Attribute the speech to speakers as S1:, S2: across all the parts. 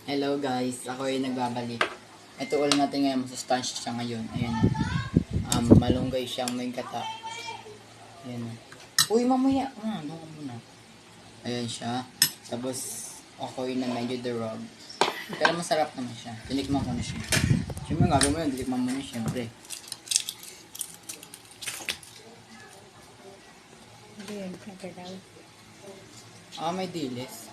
S1: Hello guys, ako ay nagbabalik. Ito ulam natin ngayon, masustansya siya ngayon. Ayan. Malunggay siyang may gata. Ayan. Uy, mamaya. Doon ka muna. Ayan siya. Tapos, ako'y na medyo durog. Pero masarap naman siya. Tinikman ko na siya. Siyempre, gagawin mo yun. Tinikman mo na siyempre.
S2: Ano yun? Nagkadaw?
S1: May dilis.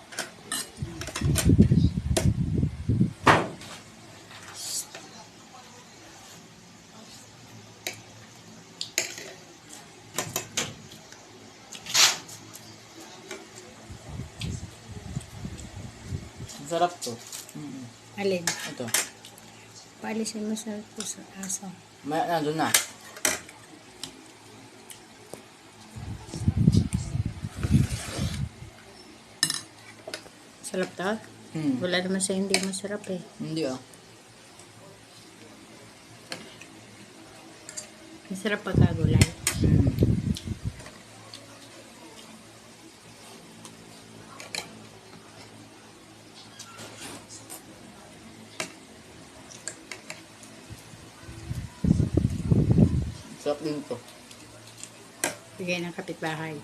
S1: Sarap to.
S2: Alin?
S1: Ito.
S2: Paalisin mo sa puso aso.
S1: Nandun na.
S2: Sarap to? Wala naman sa hindi masarap eh.
S1: Hindi ah.
S2: Masarap pagkagulay.
S1: Sarap din to.
S2: Bigay ng kapitbahay.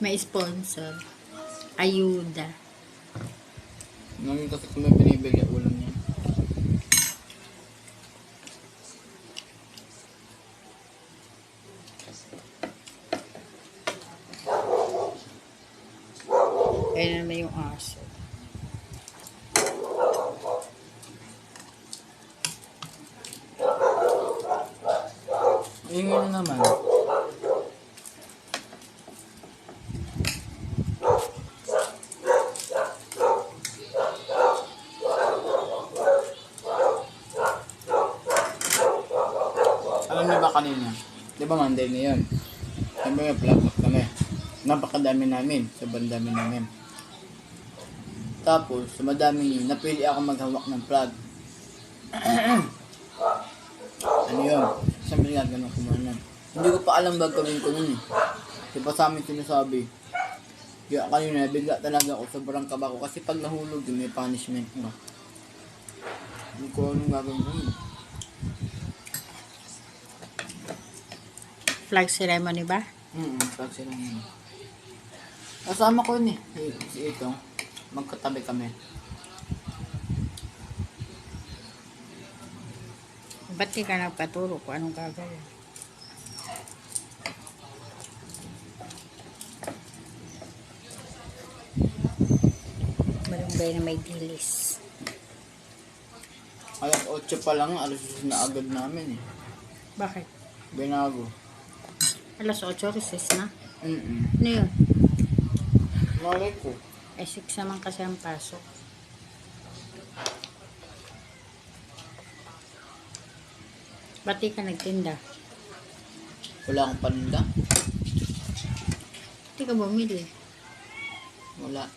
S2: May sponsor. Ayuda.
S1: Nangin kasi kung may binibigay ulam niya.
S2: Ayan naman yung aso.
S1: Ingay na naman. Alam niyo ba kanina? Di ba Monday ngayon? Sabi nga, vlog kami. Napakadami namin. Sobrang dami namin. Tapos, sa madami yun, napili ako maghawak ng plug. Ano yun? Siyempre nga, ganun kumanan. Hindi ko pa alam gagawin ko nun eh. Di ba sa amin sinasabi? Kaya kanina, bigla talaga ako, sobrang kaba ko. Kasi pag nahulog yun, may punishment mo. Hindi ko anong gagawin ko nun.
S2: Flag ceremony ba?
S1: Pag sila yun. Kasama ko yun eh. Si Itong. Magkatabi kami.
S2: Ba't di ka nagpaturo kung anong gagawin? Malunggay na may dilis.
S1: Alas 8 pa lang, alas 10 na agad namin eh.
S2: Bakit?
S1: Binago.
S2: Alas 8, recess na.
S1: Mm-mm.
S2: Ano yun?
S1: Malay ko.
S2: Eh, 6 naman kasi ang pasok. Ba't di ka nagtinda?
S1: Wala akong paninda.
S2: Di ka bumili.
S1: Wala.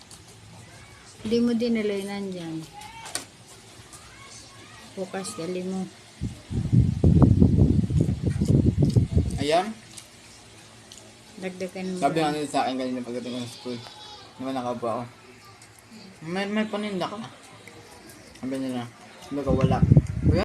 S2: Hindi mo dinala yun nandyan. Bukas, dali mo.
S1: Ayan.
S2: Dagdagan mo.
S1: Sabi nga nila sa akin kanina pagdating ko ng school. Naman nakaba ako. May paninda ka. Sabi nila. Sabi ko wala.